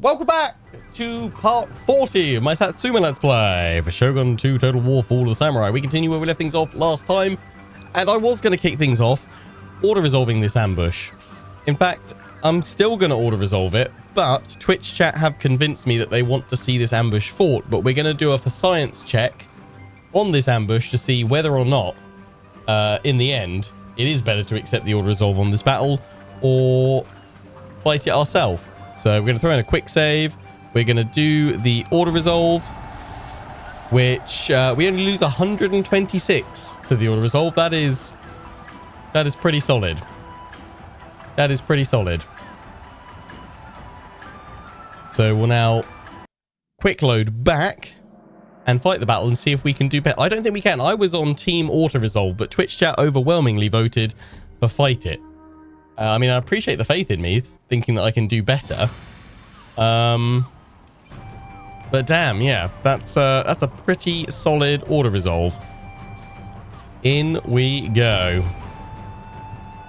welcome back to part 40 of my Satsuma Let's Play for Shogun 2 Total War Fall of the Samurai. We continue where we left things off last time, and I was going to kick things off auto-resolving this ambush. In fact, I'm still going to auto-resolve it, but Twitch chat have convinced me that they want to see this ambush fought, but we're going to do a for science check on this ambush to see whether or not, in the end, it is better to accept the auto-resolve on this battle or fight it ourselves. So we're going to throw in a quick save. We're going to do the auto-resolve, which we only lose 126 to the auto-resolve. That is pretty solid. That is pretty solid. So we'll now quick load back and fight the battle and see if we can do better. I don't think we can. I was on team auto-resolve, but Twitch chat overwhelmingly voted for fight it. I mean, I appreciate the faith in me, thinking that I can do better. But damn, yeah, that's a pretty solid auto-resolve. In we go.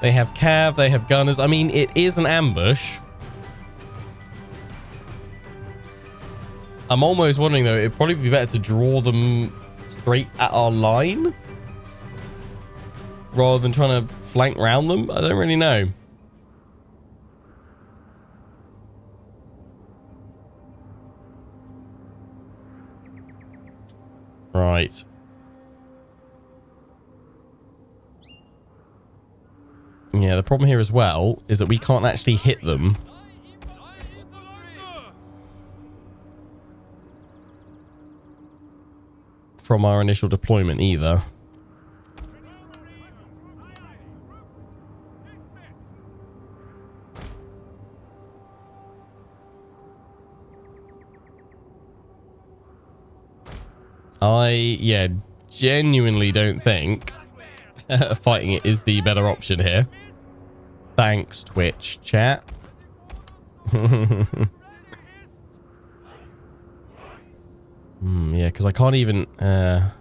They have cav, they have gunners. I mean, it is an ambush. I'm almost wondering, though, it'd probably be better to draw them straight at our line rather than trying to flank round them. I don't really know. Right. Yeah, the problem here as well is that we can't actually hit them. From our initial deployment either. Yeah, genuinely don't think fighting it is the better option here. Thanks, Twitch chat. Yeah, because I can't even... I'd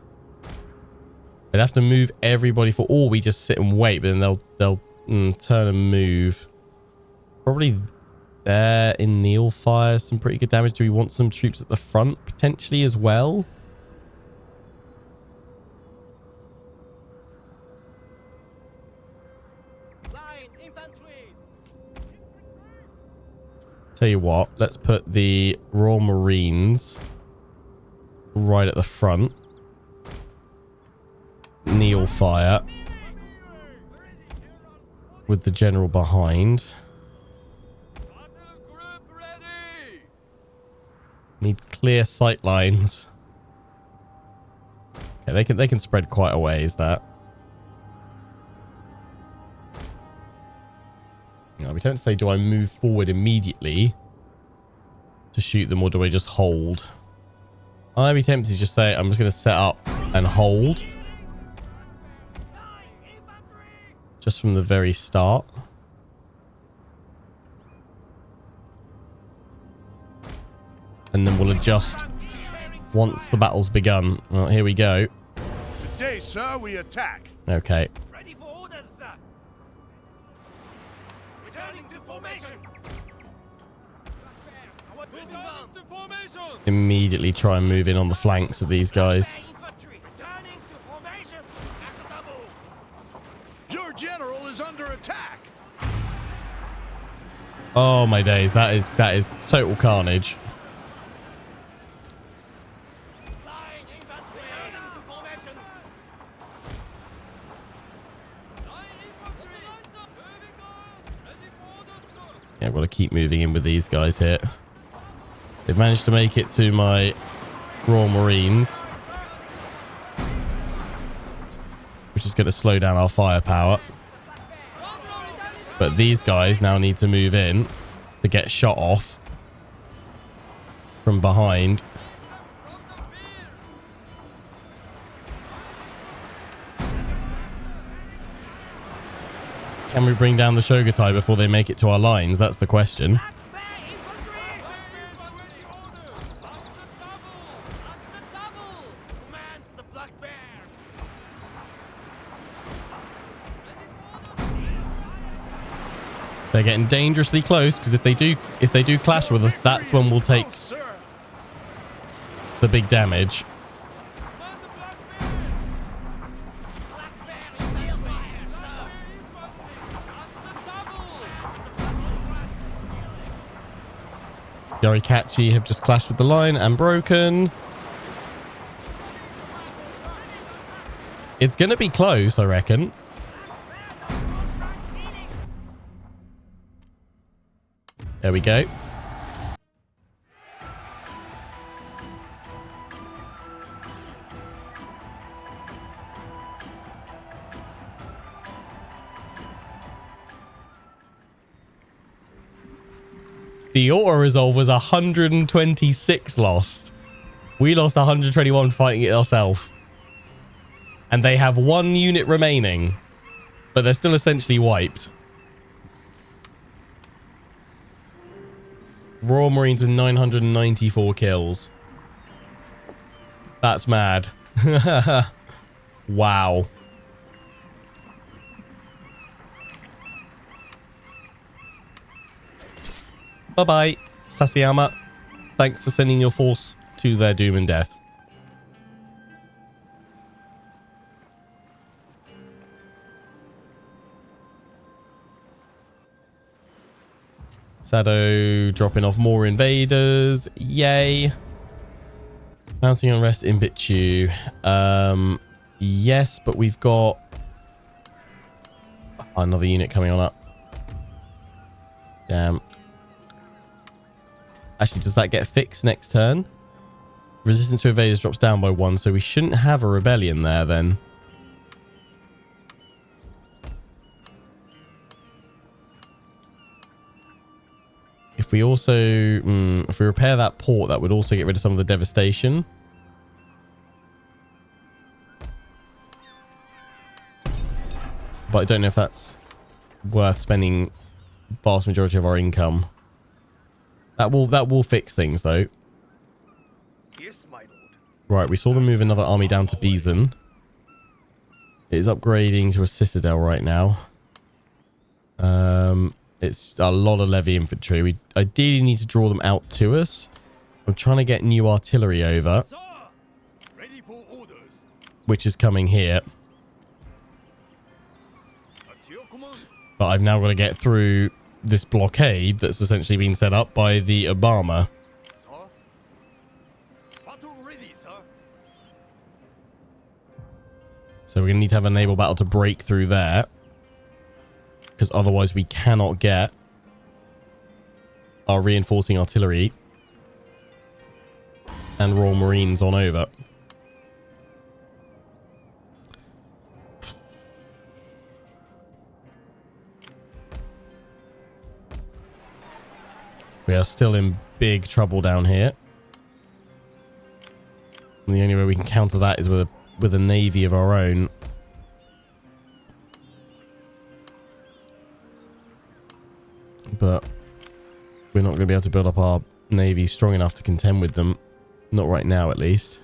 have to move everybody for... Or we just sit and wait, but then they'll turn and move. Probably there in Naval fire some pretty good damage. Do we want some troops at the front potentially as well? Tell you what, let's put the Royal Marines right at the front. Naval fire with the general behind. Need clear sight lines. Okay, they can spread quite a ways. That. Now, we don't say, do I move forward immediately to shoot them, or do I just hold? I'd be tempted to just say, I'm just going to set up and hold. Just from the very start. And then we'll adjust once the battle's begun. Well, here we go. Today, sir, we attack. Okay. Ready for orders, sir. Returning to formation. Moving down to formation. Immediately try and move in on the flanks of these guys. Infantry returning to formation. At the double. Your general is under attack. Oh my days, that is total carnage. Flying infantry returning to formation. Yeah, I've got to keep moving in with these guys here. They've managed to make it to my Royal Marines, which is going to slow down our firepower. But these guys now need to move in to get shot off from behind. Can we bring down the Shogun before they make it to our lines? That's the question. They're getting dangerously close, because if they do clash with us, that's when we'll take the big damage. Yorikachi have just clashed with the line and broken. It's going to be close, I reckon. There we go. The auto-resolve was 126 lost. We lost 121 fighting it ourselves. And they have 1 unit remaining. But they're still essentially wiped. Royal Marines with 994 kills. That's mad. Wow. Bye-bye, Satsuma. Thanks for sending your force to their doom and death. Sado dropping off more invaders. Yay. Mounting unrest in Bitchu. Yes, but we've got another unit coming on up. Damn. Actually, does that get fixed next turn? Resistance to invaders drops down by 1, so we shouldn't have a rebellion there then. If we also... if we repair that port, that would also get rid of some of the devastation. But I don't know if that's worth spending vast majority of our income. That will fix things, though. Yes, my lord. Right, we saw them move another army down to Bison. It is upgrading to a citadel right now. It's a lot of levy infantry. We ideally need to draw them out to us. I'm trying to get new artillery over, Ready for orders. which is coming here. At your command. But I've now got to get through this blockade that's essentially been set up by the Obama. Sir. Battle ready, sir. So we're going to need to have a naval battle to break through there. Because otherwise we cannot get our reinforcing artillery and Royal Marines on over. We are still in big trouble down here. And the only way we can counter that is with a navy of our own. But we're not going to be able to build up our navy strong enough to contend with them. Not right now, at least.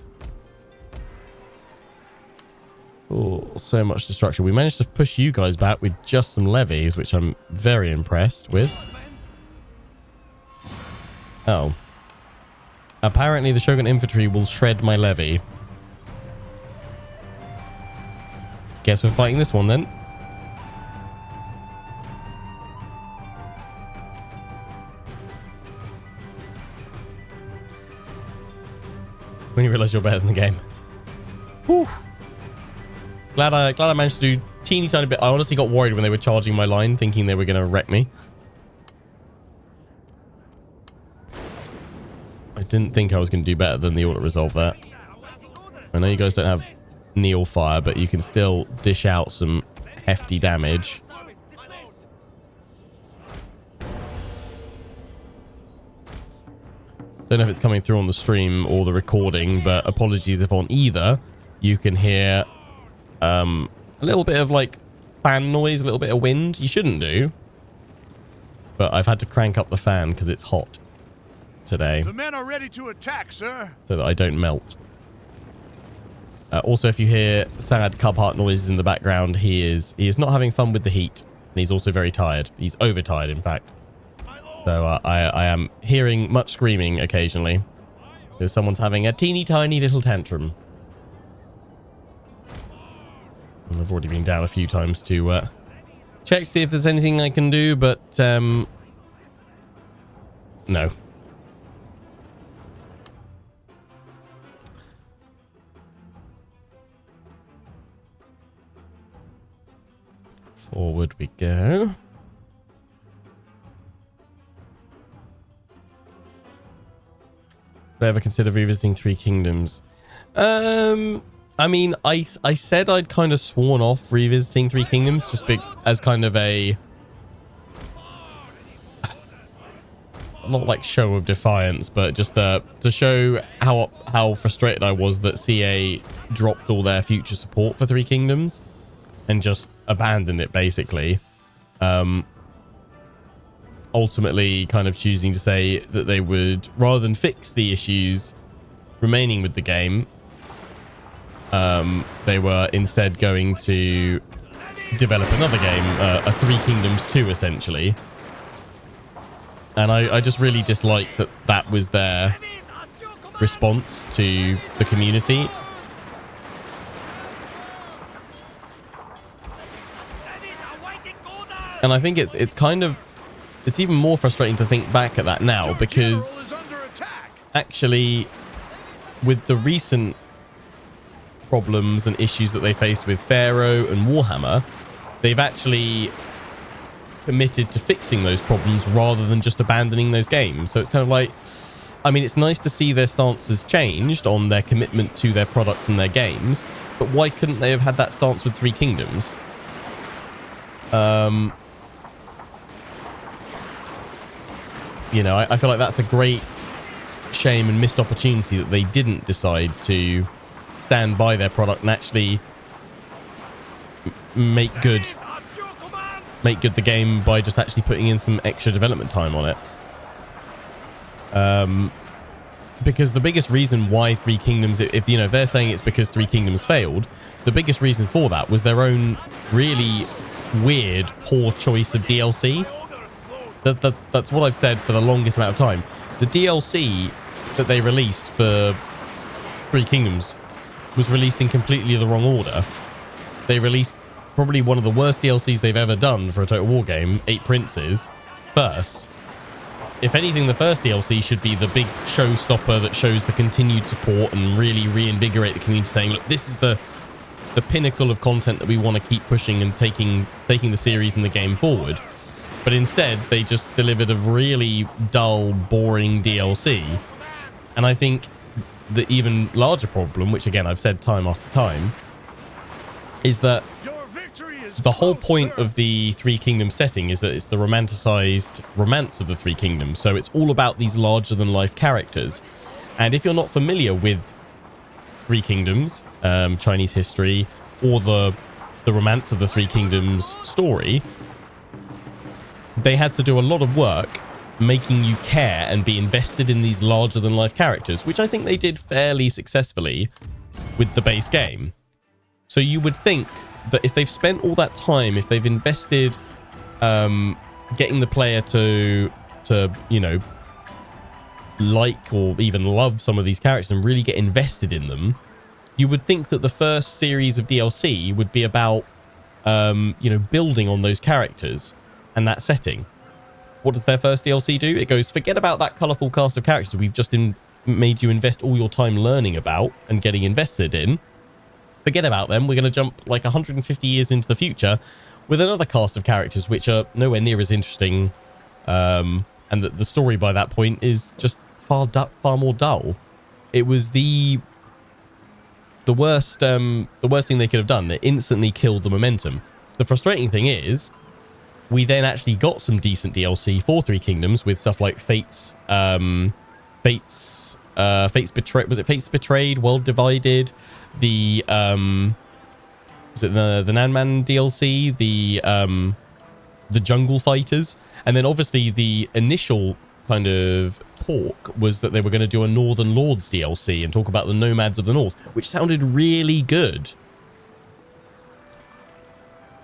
Oh, so much destruction. We managed to push you guys back with just some levies, which I'm very impressed with. Oh. Apparently the Shogun infantry will shred my levy. Guess we're fighting this one then. When you realise you're better than the game. Whew. Glad I managed to do teeny tiny bit. I honestly got worried when they were charging my line, thinking they were going to wreck me. I didn't think I was going to do better than the auto-resolve there. I know you guys don't have Neil fire, but you can still dish out some hefty damage. Don't know if it's coming through on the stream or the recording, but apologies if on either you can hear a little bit of like fan noise, a little bit of wind. You shouldn't do, but I've had to crank up the fan because it's hot today. The men are ready to attack, sir. So that I don't melt. Also, if you hear sad cub heart noises in the background, he is not having fun with the heat. And he's also very tired. He's overtired, in fact. So I am hearing much screaming occasionally. Because someone's having a teeny tiny little tantrum. And I've already been down a few times to check to see if there's anything I can do, but no. Forward we go. Would I ever consider revisiting Three Kingdoms? I mean, I said I'd kind of sworn off revisiting Three Kingdoms just as kind of a not like show of defiance, but just to show how frustrated I was that CA dropped all their future support for Three Kingdoms and just abandoned it basically. Ultimately kind of choosing to say that they would, rather than fix the issues remaining with the game, they were instead going to develop another game, a Three Kingdoms 2 essentially. And I just really disliked that was their response to the community. And I think it's even more frustrating to think back at that now, because actually with the recent problems and issues that they faced with Pharaoh and Warhammer, they've actually committed to fixing those problems rather than just abandoning those games. So it's kind of like, I mean, it's nice to see their stance has changed on their commitment to their products and their games, but why couldn't they have had that stance with Three Kingdoms? You know, I feel like that's a great shame and missed opportunity that they didn't decide to stand by their product and actually make good the game by just actually putting in some extra development time on it. Because the biggest reason why Three Kingdoms, if you know, if they're saying it's because Three Kingdoms failed, the biggest reason for that was their own really weird, poor choice of DLC. That's what I've said for the longest amount of time. The DLC that they released for Three Kingdoms was released in completely the wrong order. They released probably one of the worst DLCs they've ever done for a Total War game, 8 Princes, first. If anything, the first DLC should be the big showstopper that shows the continued support and really reinvigorate the community, saying, look, this is the pinnacle of content that we want to keep pushing and taking the series and the game forward. But instead, they just delivered a really dull, boring DLC. And I think the even larger problem, which again, I've said time after time, is that the whole point of the Three Kingdoms setting is that it's the romanticized romance of the Three Kingdoms. So it's all about these larger-than-life characters. And if you're not familiar with Three Kingdoms, Chinese history, or the romance of the Three Kingdoms story, they had to do a lot of work making you care and be invested in these larger-than-life characters, which I think they did fairly successfully with the base game. So you would think that if they've spent all that time, if they've invested getting the player to you know, like or even love some of these characters and really get invested in them, you would think that the first series of DLC would be about you know, building on those characters and that setting. What does their first DLC do? It goes, forget about that colourful cast of characters we've just made you invest all your time learning about and getting invested in. Forget about them. We're going to jump like 150 years into the future with another cast of characters which are nowhere near as interesting, and the story by that point is just far more dull. It was the worst thing they could have done. It instantly killed the momentum. The frustrating thing is, we then actually got some decent DLC for Three Kingdoms with stuff like Fates Betrayed. Was it Fates Betrayed? World Divided. The was it the Nanman DLC? The Jungle Fighters, and then obviously the initial kind of talk was that they were going to do a Northern Lords DLC and talk about the Nomads of the North, which sounded really good.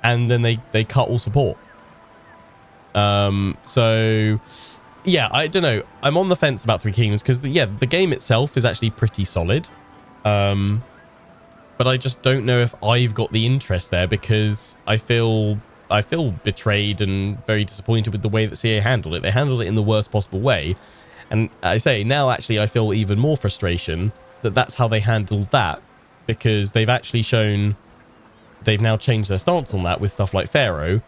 And then they cut all support. So yeah, I don't know. I'm on the fence about Three Kingdoms because yeah, the game itself is actually pretty solid. But I just don't know if I've got the interest there because I feel betrayed and very disappointed with the way that CA handled it. They handled it in the worst possible way. And I say now actually I feel even more frustration that that's how they handled that, because they've actually shown they've now changed their stance on that with stuff like Pharaoh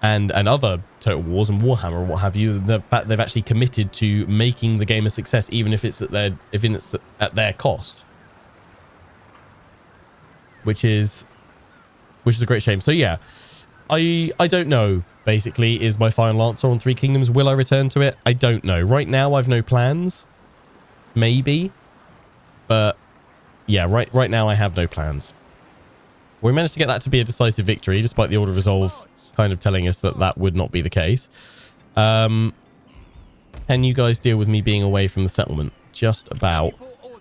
and other Total Wars and Warhammer and what have you. The fact they've actually committed to making the game a success, even if it's at their cost, which is a great shame. So yeah, I don't know, basically, is my final answer on Three Kingdoms. Will I return to it? I don't know. Right now, I've no plans. Maybe. But yeah, right now, I have no plans. We managed to get that to be a decisive victory, despite the Order of Resolve kind of telling us that that would not be the case. Can you guys deal with me being away from the settlement? Just about.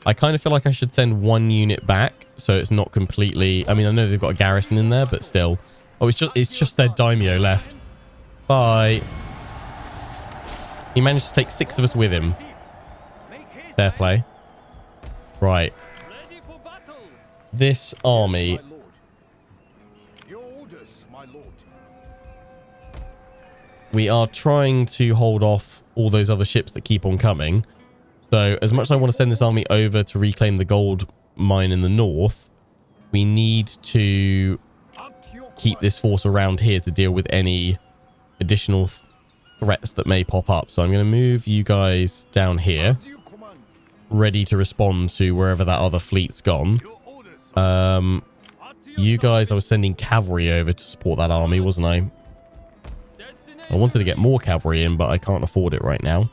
I kind of feel like I should send one unit back, so it's not completely... I mean, I know they've got a garrison in there, but still. Oh, it's just their daimyo left. Bye. He managed to take 6 of us with him. Fair play. Right. This army... We are trying to hold off all those other ships that keep on coming. So as much as I want to send this army over to reclaim the gold mine in the north, we need to keep this force around here to deal with any additional threats that may pop up. So I'm going to move you guys down here, ready to respond to wherever that other fleet's gone. You guys, I was sending cavalry over to support that army, wasn't I? I wanted to get more cavalry in, but I can't afford it right now.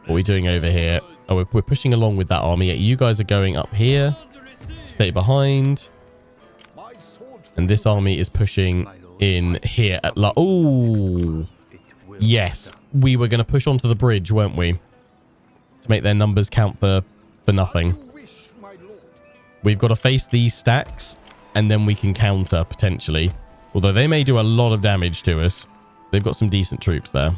What are we doing over here? Oh, we're pushing along with that army. You guys are going up here. Stay behind. And this army is pushing in here at oh, yes. We were going to push onto the bridge, weren't we? To make their numbers count for nothing. We've got to face these stacks, and then we can counter, potentially. Although they may do a lot of damage to us. They've got some decent troops there.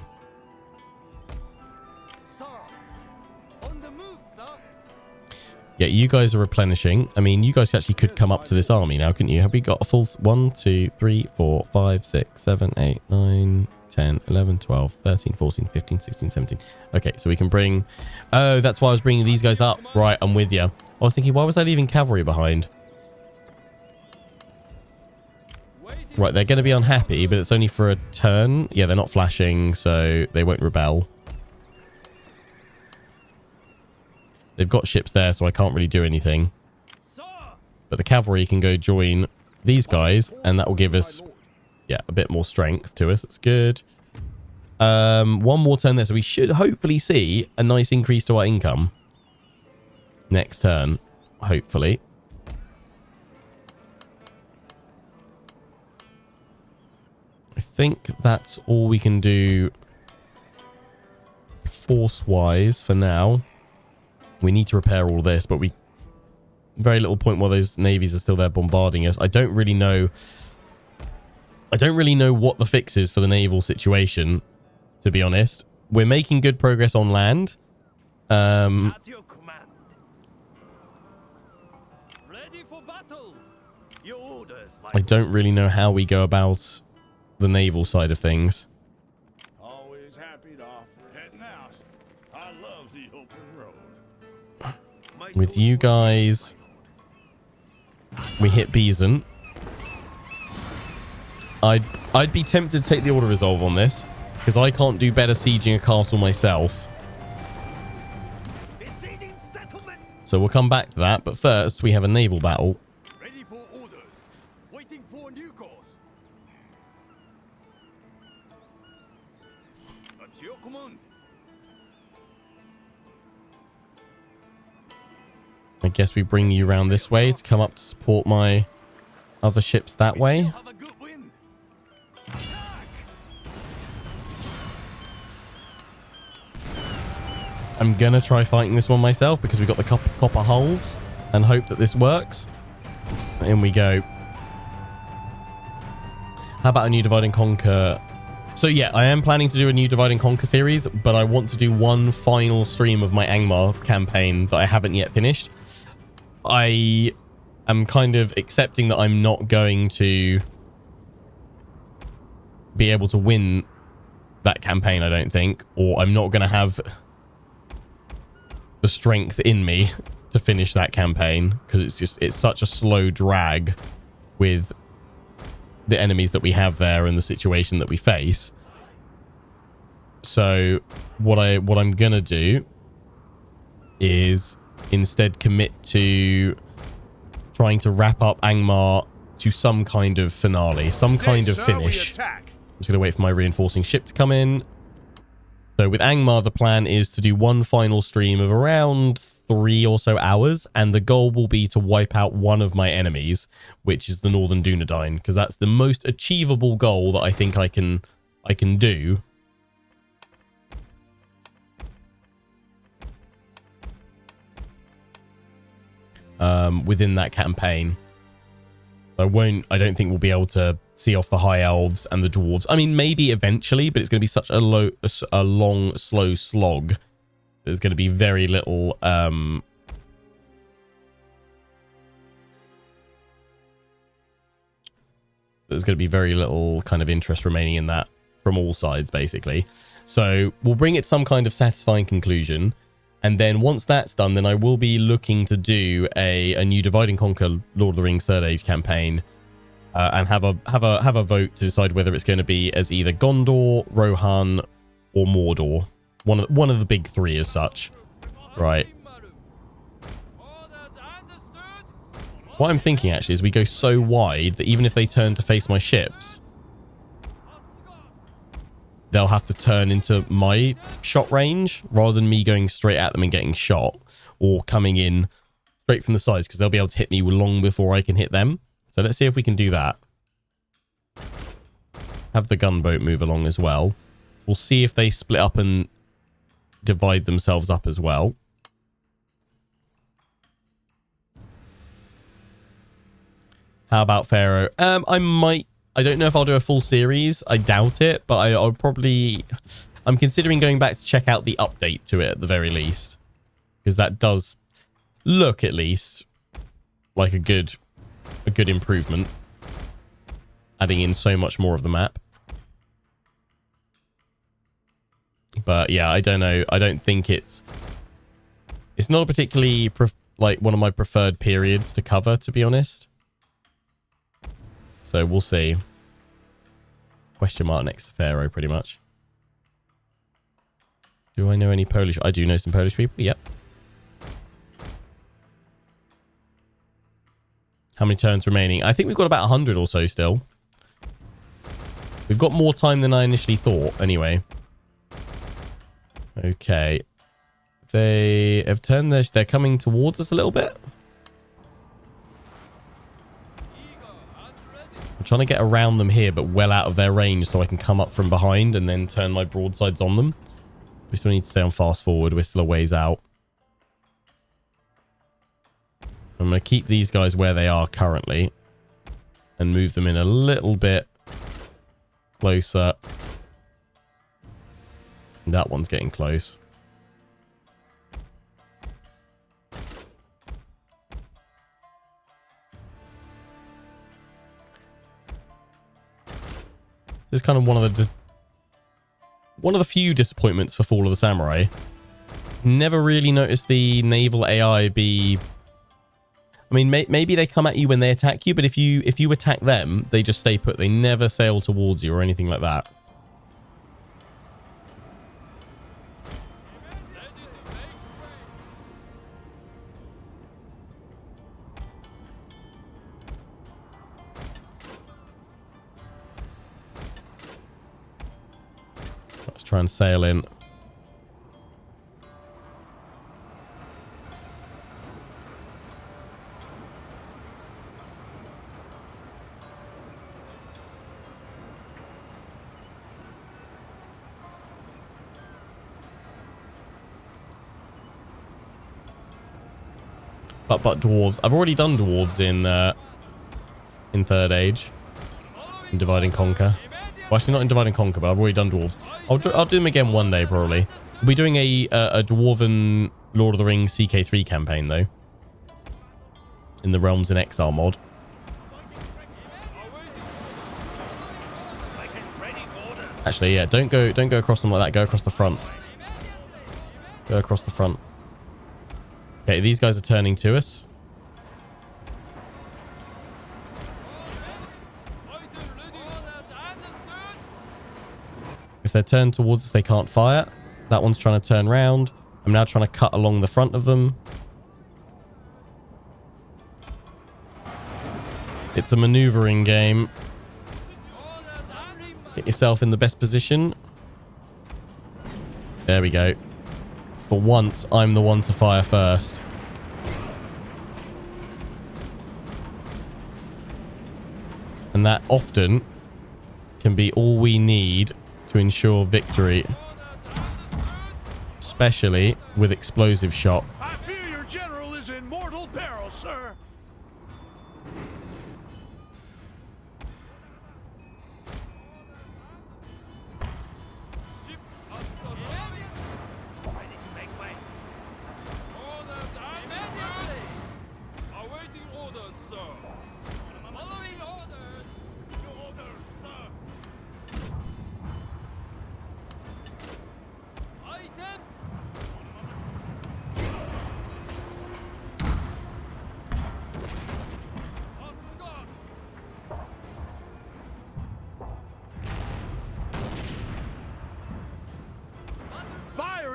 Yeah, you guys are replenishing. I mean, you guys actually could come up to this army now, couldn't you? Have we got a full 1, 2, 3, 4, 5, 6, 7, 8, 9, 10, 11, 12, 13, 14, 15, 16, 17. Okay, so we can bring... Oh, that's why I was bringing these guys up. Right, I'm with you. I was thinking, why was I leaving cavalry behind? Right, they're going to be unhappy, but it's only for a turn. Yeah, they're not flashing, so they won't rebel. They've got ships there, so I can't really do anything. But the cavalry can go join these guys, and that will give us, yeah, a bit more strength to us. That's good. One more turn there, so we should hopefully see a nice increase to our income next turn, hopefully. I think that's all we can do force-wise for now. We need to repair all this, but we... Very little point while those navies are still there bombarding us. I don't really know what the fix is for the naval situation, to be honest. We're making good progress on land. I don't really know how we go about the naval side of things. Always happy to offer. Heading out. I love the open road. With you guys, we hit Beeson. I'd be tempted to take the Order Resolve on this, because I can't do better sieging a castle myself. So we'll come back to that, but first we have a naval battle. Ready for orders. Waiting for new course. At your command. I guess we bring you around this way to come up to support my other ships that way. Have a good wind. I'm gonna try fighting this one myself because we've got the copper hulls and hope that this works. In we go. How about a new Divide and Conquer? So yeah, I am planning to do a new Divide and Conquer series, but I want to do one final stream of my Angmar campaign that I haven't yet finished. I am kind of accepting that I'm not going to be able to win that campaign, I don't think, or I'm not going to have the strength in me to finish that campaign, because it's such a slow drag with the enemies that we have there and the situation that we face. So what I'm going to do is instead commit to trying to wrap up Angmar to some kind of finale, some kind of finish. I'm just going to wait for my reinforcing ship to come in. So with Angmar, the plan is to do one final stream of around 3 or so hours, and the goal will be to wipe out one of my enemies, which is the Northern Dunedain, because that's the most achievable goal that I think I can do. Within that campaign. I don't think we'll be able to see off the high elves and the dwarves. I mean, maybe eventually, but it's going to be such a long, slow slog. There's going to be very little kind of interest remaining in that from all sides, basically. So we'll bring it to some kind of satisfying conclusion. And then once that's done, then I will be looking to do a new Divide and Conquer Lord of the Rings Third Age campaign, and have a vote to decide whether it's going to be as either Gondor, Rohan, or Mordor. One of the big three as such. Right. What I'm thinking actually is we go so wide that even if they turn to face my ships, they'll have to turn into my shot range rather than me going straight at them and getting shot, or coming in straight from the sides, because they'll be able to hit me long before I can hit them. So let's see if we can do that. Have the gunboat move along as well. We'll see if they split up and divide themselves up as well. How about Pharaoh? I don't know if I'll do a full series. I doubt it, but I'm considering going back to check out the update to it at the very least, because that does look at least like a good improvement, adding in so much more of the map. But yeah, I don't know. I don't think it's not a particularly like one of my preferred periods to cover, to be honest. So we'll see. Question mark next to Pharaoh, pretty much. Do I know any Polish? I do know some Polish people. Yep. How many turns remaining? I think we've got about 100 or so still. We've got more time than I initially thought, anyway. Okay. They have turned they're coming towards us a little bit. I'm trying to get around them here, but well out of their range, so I can come up from behind and then turn my broadsides on them. We still need to stay on fast forward. We're still a ways out. I'm going to keep these guys where they are currently and move them in a little bit closer. That one's getting close. This is kind of one of the few disappointments for Fall of the Samurai. Never really noticed the naval AI be... I mean, maybe they come at you when they attack you, but if you attack them, they just stay put. They never sail towards you or anything like that. Let's try and sail in. But dwarves. I've already done dwarves in Third Age. in Divide and Conquer. Well, actually not in Divide and Conquer, but I've already done dwarves. I'll do them again one day, probably. We'll be doing a Dwarven Lord of the Rings CK3 campaign, though. In the Realms in Exile mod. Actually, yeah, don't go across them like that. Go across the front. Go across the front. Okay, these guys are turning to us. If they're turned towards us, they can't fire. That one's trying to turn round. I'm now trying to cut along the front of them. It's a maneuvering game. Get yourself in the best position. There we go. For once, I'm the one to fire first. And that often can be all we need to ensure victory. Especially with explosive shot. I fear your general is in mortal peril, sir.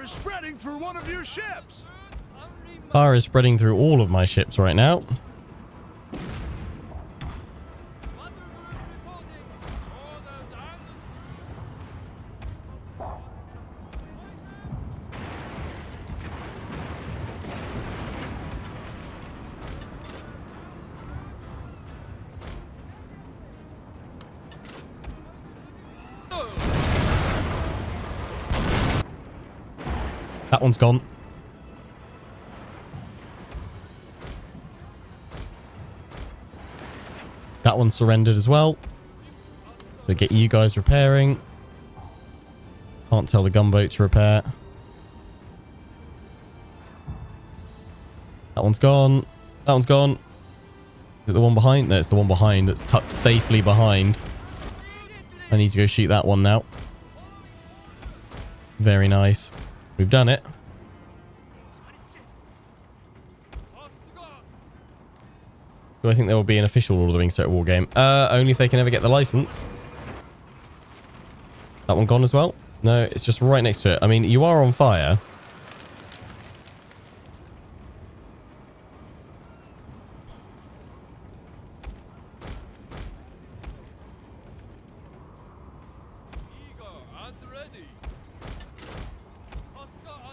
Spreading through one of your ships. Fire is spreading through all of my ships right now. That one's gone. That one surrendered as well. So get you guys repairing. Can't tell the gunboat to repair. That one's gone. That one's gone. Is it the one behind? No, it's the one behind that's tucked safely behind. I need to go shoot that one now. Very nice. We've done it. Do I think there will be an official Lord of the Rings Total War game? Only if they can ever get the license. That one gone as well? No, it's just right next to it. I mean, you are on fire.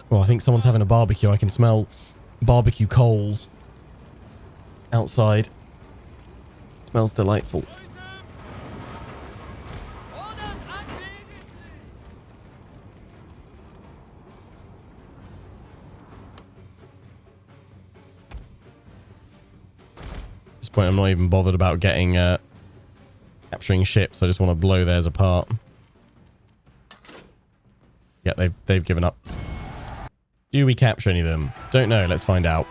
Well, I think someone's having a barbecue. I can smell barbecue coals outside. It smells delightful. At this point, I'm not even bothered about getting capturing ships. I just want to blow theirs apart. Yeah, they've given up. Do we capture any of them? Don't know. Let's find out.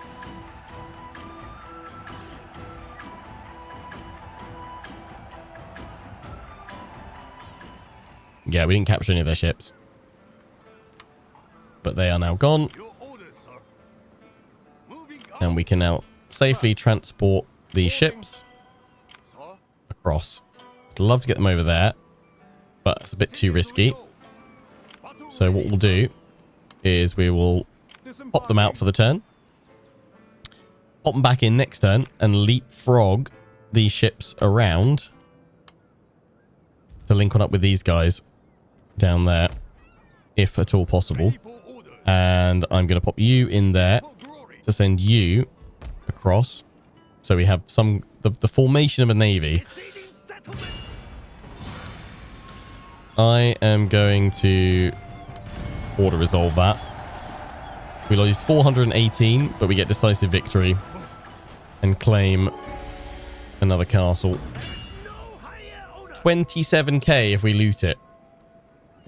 Yeah, we didn't capture any of their ships. But they are now gone. And we can now safely transport these ships across. I'd love to get them over there, but it's a bit too risky. So what we'll do is we will pop them out for the turn, pop them back in next turn, and leapfrog these ships around to link on up with these guys down there, if at all possible. And I'm going to pop you in there to send you across, so we have the formation of a navy. I am going to order resolve that. We lose 418, but we get decisive victory and claim another castle. 27k if we loot it.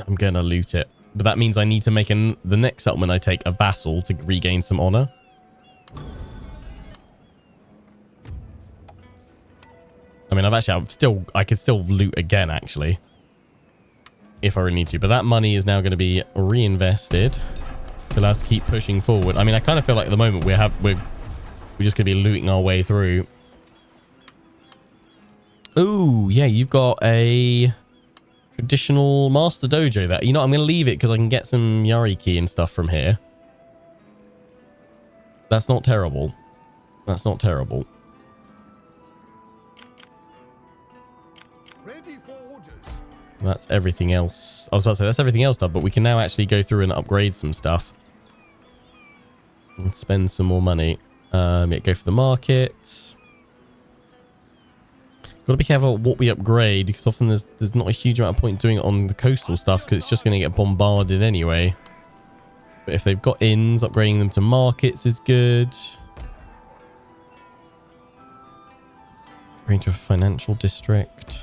I'm gonna loot it. But that means I need to make the next settlement I take a vassal to regain some honor. I mean, I could still loot again, actually. If I really need to. But that money is now going to be reinvested to allow us to keep pushing forward. I mean, I kind of feel like at the moment we're just going to be looting our way through. Ooh, yeah, you've got a traditional master dojo there. You know, I'm going to leave it because I can get some Yariki and stuff from here. That's not terrible. That's not terrible. Ready for orders. That's everything else. I was about to say that's everything else done, but we can now actually go through and upgrade some stuff. And spend some more money. Yeah, go for the market. Got to be careful what we upgrade, because often there's not a huge amount of point doing it on the coastal stuff, because it's just going to get bombarded anyway. But if they've got inns, upgrading them to markets is good. Going to a financial district.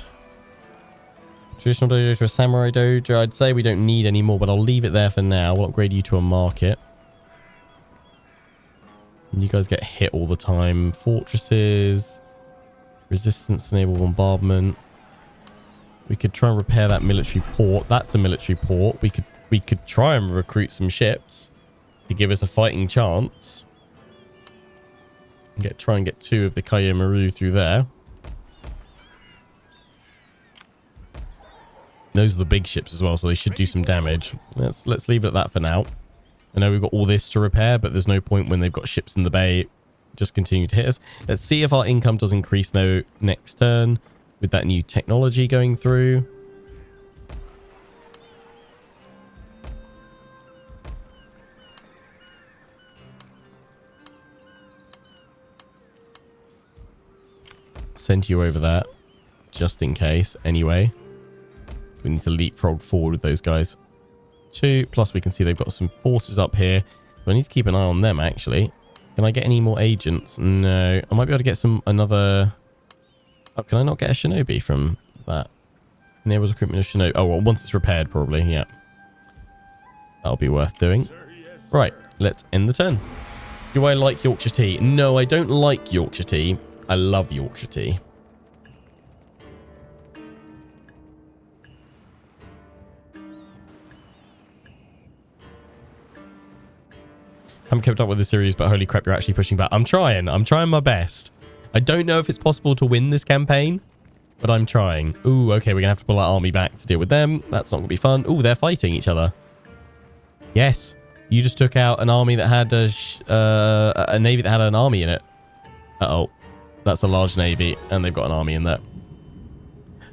Traditional dojo to a samurai dojo. I'd say we don't need any more, but I'll leave it there for now. We'll upgrade you to a market. And you guys get hit all the time. Fortresses. Resistance enable bombardment. We could try and repair that military port. That's a military port. We could try and recruit some ships to give us a fighting chance. Try and get 2 of the Kayamaru through there. Those are the big ships as well, so they should do some damage. Let's leave it at that for now. I know we've got all this to repair, but there's no point when they've got ships in the bay. Just continue to hit us. Let's see if our income does increase though next turn with that new technology going through. Send you over that just in case anyway. We need to leapfrog forward with those guys. 2 plus we can see they've got some forces up here. So I need to keep an eye on them actually. Can I get any more agents? No. I might be able to get another... Oh, can I not get a shinobi from that? Enables recruitment of shinobi. Oh, well, once it's repaired, probably. Yeah. That'll be worth doing. Right. Let's end the turn. Do I like Yorkshire tea? No, I don't like Yorkshire tea. I love Yorkshire tea. Haven't kept up with the series, but holy crap, you're actually pushing back. I'm trying my best. I don't know if it's possible to win this campaign, but I'm trying. Ooh, okay, we're gonna have to pull our army back to deal with them. That's not gonna be fun. Ooh, they're fighting each other. Yes, you just took out an army that had a navy that had an army in it. Uh-oh, that's a large navy, and they've got an army in there.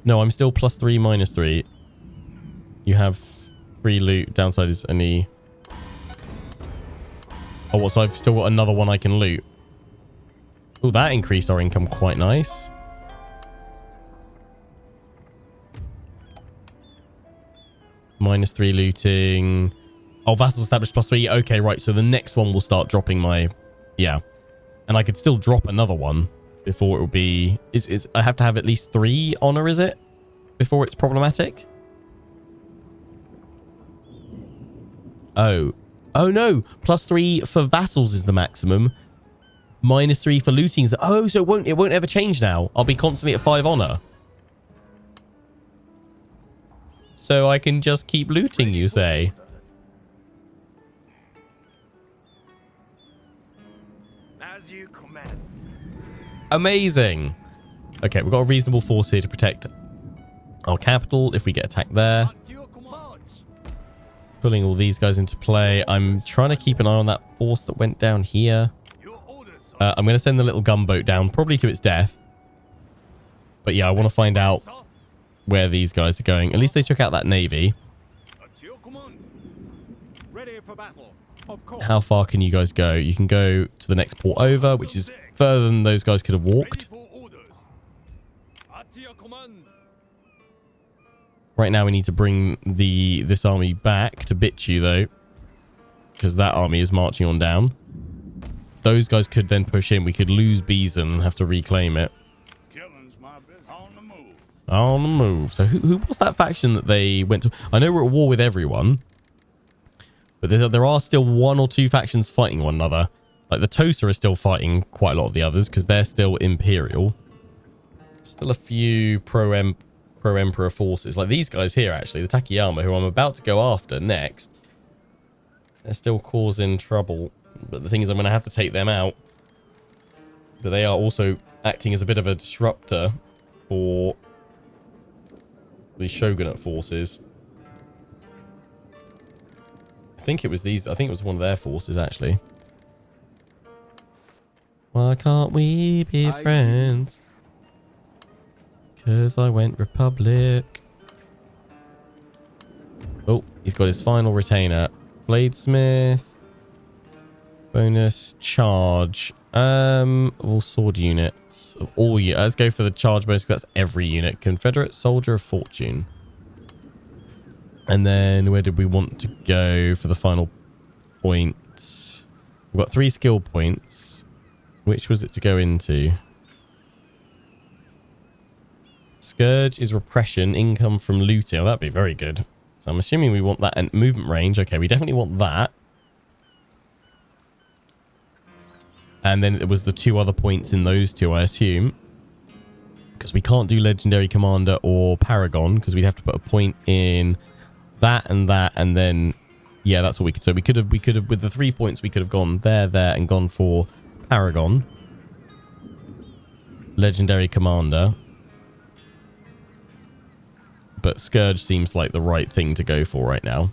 No, I'm still +3, -3. You have free loot. Downside is only... Oh, what? So I've still got another one I can loot. Oh, that increased our income quite nice. -3 looting. Oh, vassal established +3. Okay, right. So the next one will start dropping my... Yeah. And I could still drop another one before it will be... I have to have at least 3 honor, is it? Before it's problematic? Oh. Oh no, +3 for vassals is the maximum. -3 for looting is oh, so it won't ever change now. I'll be constantly at 5 honor. So I can just keep looting, you say? As you command. Amazing. Okay, we've got a reasonable force here to protect our capital if we get attacked there. Pulling all these guys into play. I'm trying to keep an eye on that force that went down here. I'm going to send the little gunboat down, probably to its death. But yeah, I want to find out where these guys are going. At least they took out that navy. How far can you guys go? You can go to the next port over, which is further than those guys could have walked. Right now we need to bring this army back to Bitchu though, because that army is marching on down. Those guys could then push in. We could lose Beeson and have to reclaim it. On the move. So who was that faction that they went to? I know we're at war with everyone. But there are still 1 or 2 factions fighting one another. Like the Tosa are still fighting quite a lot of the others because they're still Imperial. Still a few pro-Emperor forces. Like these guys here, actually. The Takiyama, who I'm about to go after next. They're still causing trouble. But the thing is, I'm going to have to take them out. But they are also acting as a bit of a disruptor for the Shogunate forces. I think it was these. I think it was one of their forces, actually. Why can't we be friends? Because I went Republic. Oh, he's got his final retainer. Bladesmith. Bonus charge. All sword units. Of all units. Let's go for the charge bonus because that's every unit. Confederate Soldier of Fortune. And then where did we want to go for the final point? We've got 3 skill points. Which was it to go into? Scourge is repression, income from looting. Oh, that'd be very good. So I'm assuming we want that, and movement range. Okay, we definitely want that. And then it was the 2 other points in those 2, I assume. Because we can't do Legendary Commander or Paragon, because we'd have to put a point in that, and then yeah, that's what we could. So we could have with the 3 points, we could have gone there, and gone for Paragon, Legendary Commander. But Scourge seems like the right thing to go for right now.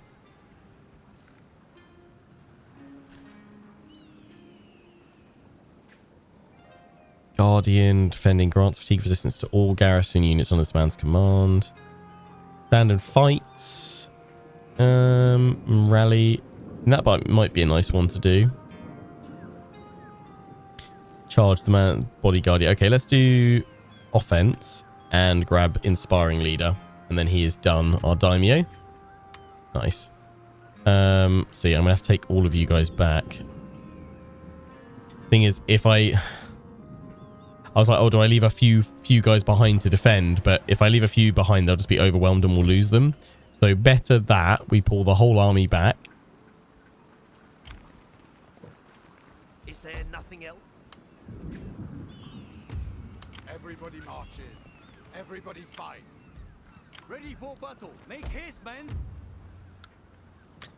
Guardian, defending, grants fatigue resistance to all garrison units on this man's command. Standard fights. Rally. That might be a nice one to do. Charge the man, bodyguard. Okay, let's do offense and grab inspiring leader. And then he is done. Our daimyo. Nice. So yeah, I'm going to have to take all of you guys back. Thing is, if I was like, oh, do I leave a few guys behind to defend? But if I leave a few behind, they'll just be overwhelmed and we'll lose them. So better that we pull the whole army back. Is there nothing else? Everybody marches. Everybody fights. Ready for battle. Make haste, men.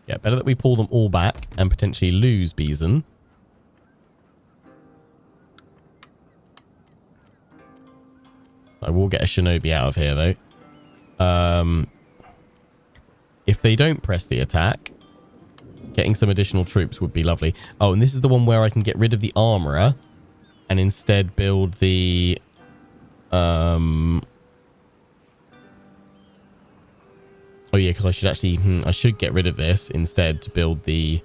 Yeah, better that we pull them all back and potentially lose Bison. I will get a shinobi out of here, though. If they don't press the attack, getting some additional troops would be lovely. Oh, and this is the one where I can get rid of the armorer and instead build the... Oh, yeah, because I should actually... I should get rid of this instead to build the...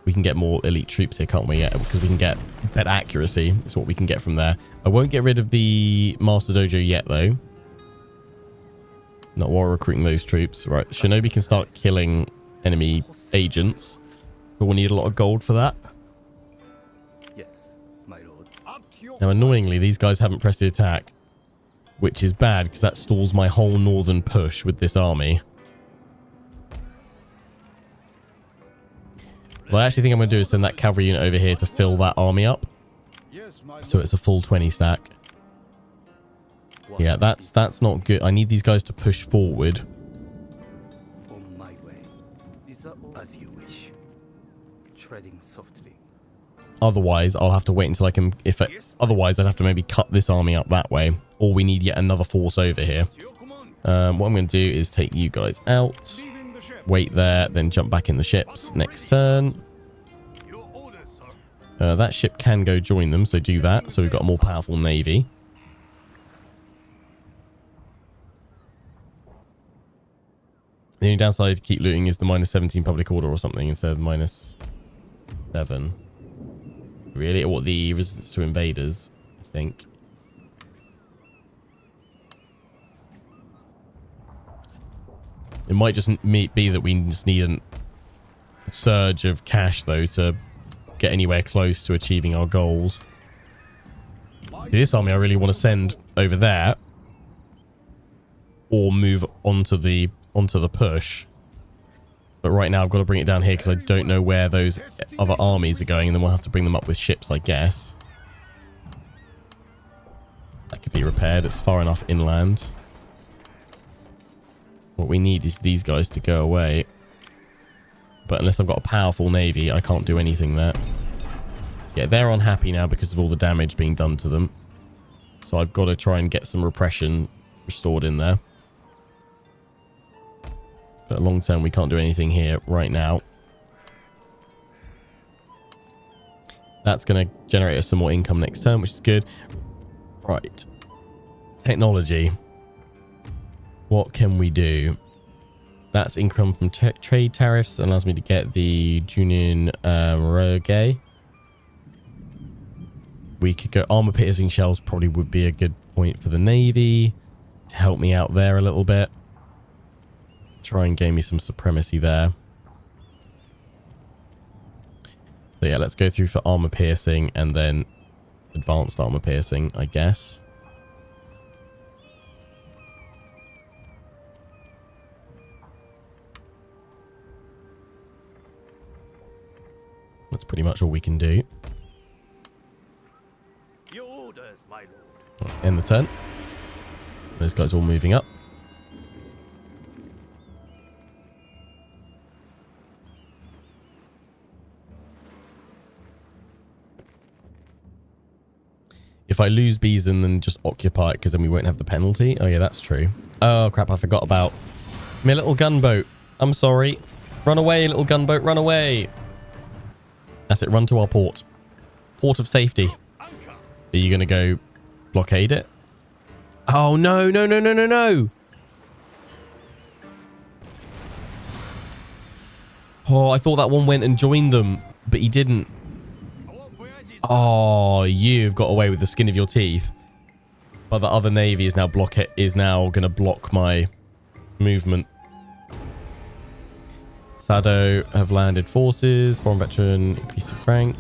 We can get more elite troops here, can't we? Yeah, because we can get better accuracy. That's what we can get from there. I won't get rid of the Master Dojo yet, though. Not while recruiting those troops. Right, Shinobi can start killing enemy agents. But we'll need a lot of gold for that. Yes, my lord. Now, annoyingly, these guys haven't pressed the attack. Which is bad, because that stalls my whole northern push with this army. What I actually think I'm going to do is send that cavalry unit over here to fill that army up. So it's a full 20 stack. Yeah, that's not good. I need these guys to push forward. On my way. Is that all? As you wish. Treading softly. Otherwise, I'll have to wait until I can... Otherwise, I'd have to maybe cut this army up that way. Or we need yet another force over here. What I'm going to do is take you guys out. Wait there, then jump back in the ships next turn. That ship can go join them, so do that. So we've got a more powerful navy. The only downside to keep looting is the -17 public order or something instead of -7. Really? Or the resistance to invaders, I think. It might just be that we just need a surge of cash, though, to get anywhere close to achieving our goals. See, this army I really want to send over there or move onto the push. But right now I've got to bring it down here because I don't know where those other armies are going, and then we'll have to bring them up with ships, I guess. That could be repaired. It's far enough inland. What we need is these guys to go away. But unless I've got a powerful navy, I can't do anything there. Yeah, they're unhappy now because of all the damage being done to them. So I've got to try and get some repression restored in there. But long term, we can't do anything here right now. That's going to generate us some more income next turn, which is good. Right. Technology. What can we do? That's income from trade tariffs. Allows me to get the Junin Roge. We could go armor piercing shells. Probably would be a good point for the Navy to help me out there a little bit. Try and gain me some supremacy there. So yeah, let's go through for armor piercing and then advanced armor piercing, I guess. That's pretty much all we can do. Your orders, my lord. End the turn. Those guys all moving up. If I lose Beeson, then just occupy it, because then we won't have the penalty. Oh, yeah, that's true. Oh, crap, I forgot about my little gunboat. I'm sorry. Run away, little gunboat, run away. That's it, run to our port. Port of safety. Are you going to go blockade it? Oh, no, no, no, no, no, no. Oh, I thought that one went and joined them, but he didn't. Oh, you've got away with the skin of your teeth. But the other navy is now going to block my movement. Sado have landed forces. Foreign veteran, increase of rank.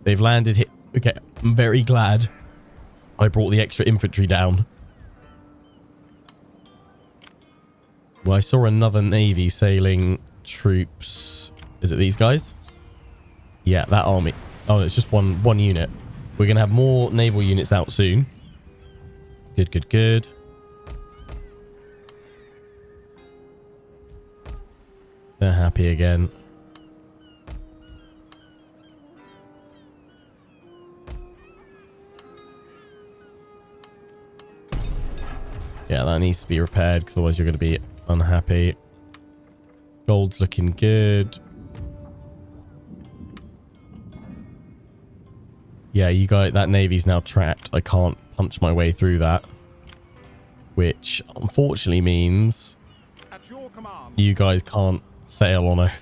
They've landed here. Okay, I'm very glad I brought the extra infantry down. Well, I saw another navy sailing troops. Is it these guys? Yeah, that army. Oh, it's just one unit. We're going to have more naval units out soon. Good, good, good. They're happy again. Yeah, that needs to be repaired, because otherwise you're going to be unhappy. Gold's looking good. Yeah, you guys, that navy's now trapped. I can't punch my way through that. Which, unfortunately, means At your command. you guys can't sail on over.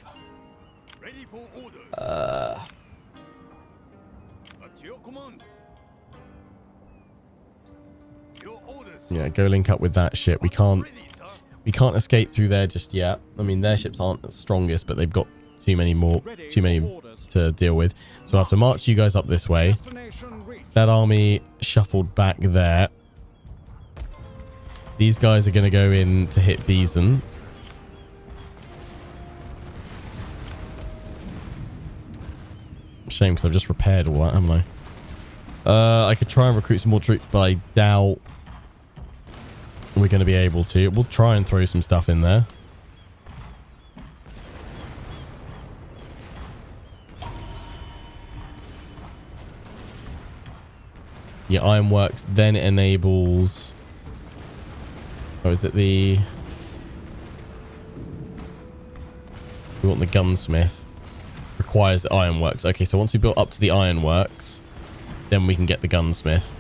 Ready for orders. At your command. Your orders. Yeah, go link up with that ship. We can't escape through there just yet. I mean, their ships aren't the strongest, but they've got too many to deal with. So I have to march you guys up this way. Destination reached. That army shuffled back there. These guys are going to go in to hit Beeson. Shame, because I've just repaired all that, haven't I? I could try and recruit some more troops, but I doubt we're going to be able to. We'll try and throw some stuff in there. Yeah, Ironworks then enables... Oh, is it the... We want the gunsmith. Requires the ironworks. Okay, so once we build up to the ironworks, then we can get the gunsmith.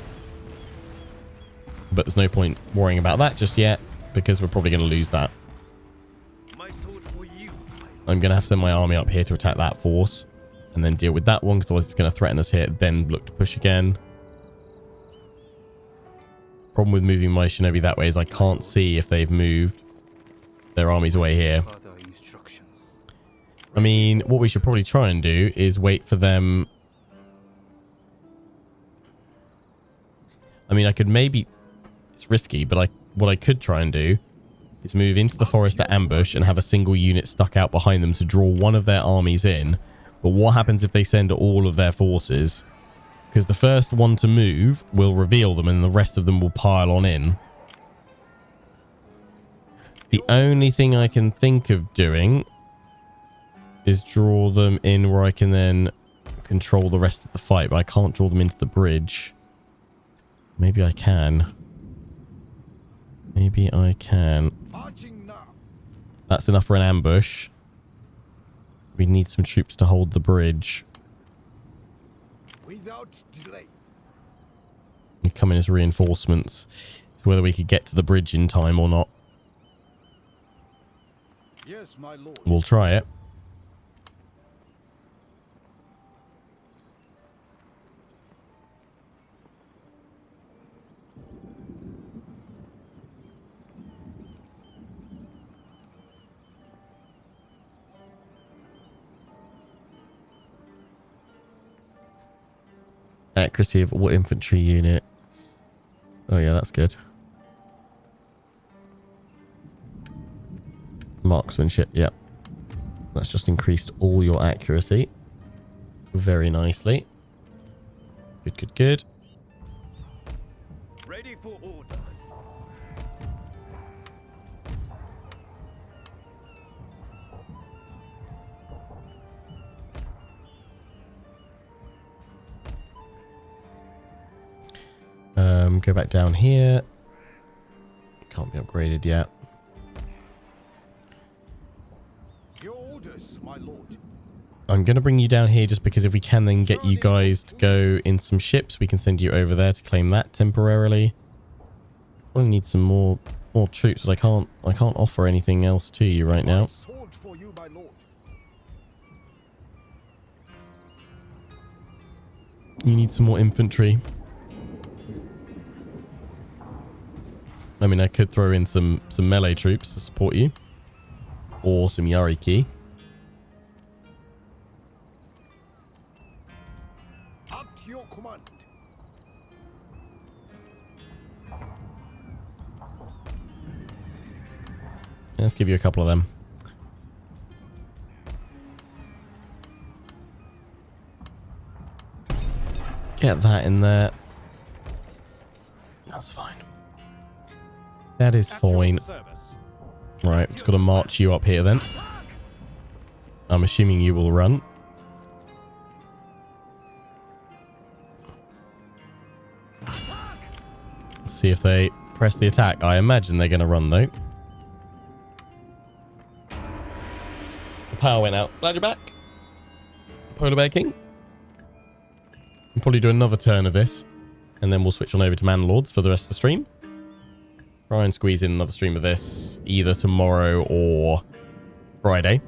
But there's no point worrying about that just yet, because we're probably going to lose that. My sword for you. I'm going to have to send my army up here to attack that force, and then deal with that one, because otherwise it's going to threaten us here, then look to push again. Problem with moving my shinobi that way is I can't see if they've moved their armies away here. I mean, what we should probably try and do is wait for them. I mean, I could maybe... It's risky, but what I could try and do is move into the forest to ambush and have a single unit stuck out behind them to draw one of their armies in. But what happens if they send all of their forces? Because the first one to move will reveal them and the rest of them will pile on in. The only thing I can think of doing is draw them in where I can then control the rest of the fight, but I can't draw them into the bridge. Maybe I can. Maybe I can. That's enough for an ambush. We need some troops to hold the bridge. Without delay. We come in as reinforcements. So whether we could get to the bridge in time or not. Yes, my lord. We'll try it. Accuracy of all infantry units. Oh yeah, that's good. Marksmanship, yeah. That's just increased all your accuracy. Very nicely. Good, good, good. Ready for orders. Go back down here. Can't be upgraded yet. Your orders, my lord. I'm going to bring you down here just because if we can then get you guys to go in some ships, we can send you over there to claim that temporarily. I need some more troops, but I can't offer anything else to you right now. Sword for you, my lord. You need some more infantry. I mean, I could throw in some melee troops to support you. Or some Yariki. Up to your command. Let's give you a couple of them. Get that in there. That's fine. That is fine. Right, just got to march you up here then. I'm assuming you will run. Let's see if they press the attack. I imagine they're going to run though. The power went out. Glad you're back. Polar Bear King. We'll probably do another turn of this. And then we'll switch on over to Man Lords for the rest of the stream. Try and squeeze in another stream of this either tomorrow or Friday.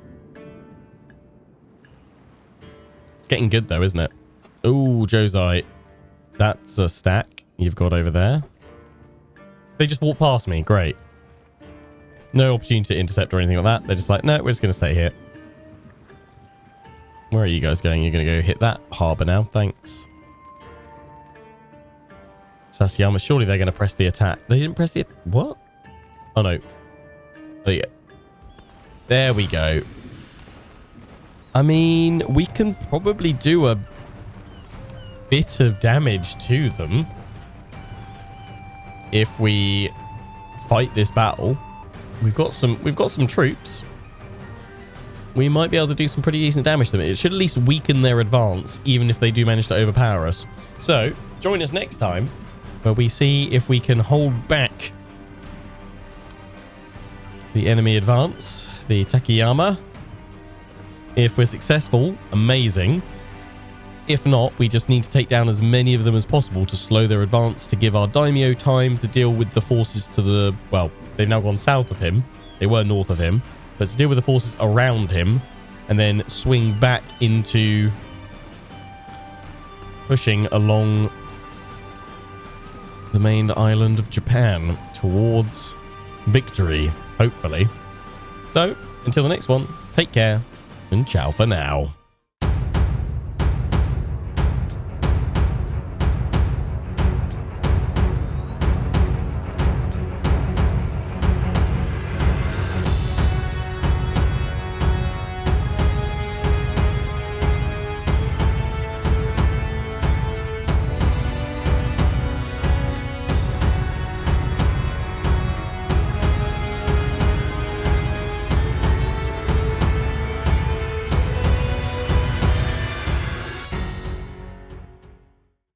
It's getting good though, isn't it? Oh, Josai. That's a stack you've got over there. They just walk past me. Great. No opportunity to intercept or anything like that. They're just like, no, we're just going to stay here. Where are you guys going? You're going to go hit that harbour now. Thanks. Satsuma, surely they're going to press the attack. They didn't press the... What? Oh, no. Oh, yeah. There we go. I mean, we can probably do a bit of damage to them if we fight this battle. We've got some troops. We might be able to do some pretty decent damage to them. It should at least weaken their advance, even if they do manage to overpower us. So, join us next time, where we see if we can hold back the enemy advance, the takiyama. If we're successful, amazing. If not, we just need to take down as many of them as possible to slow their advance, to give our daimyo time to deal with the forces to the... Well, they've now gone south of him. They were north of him. But to deal with the forces around him and then swing back into pushing along the main island of Japan towards victory, hopefully. So, until the next one, take care and ciao for now.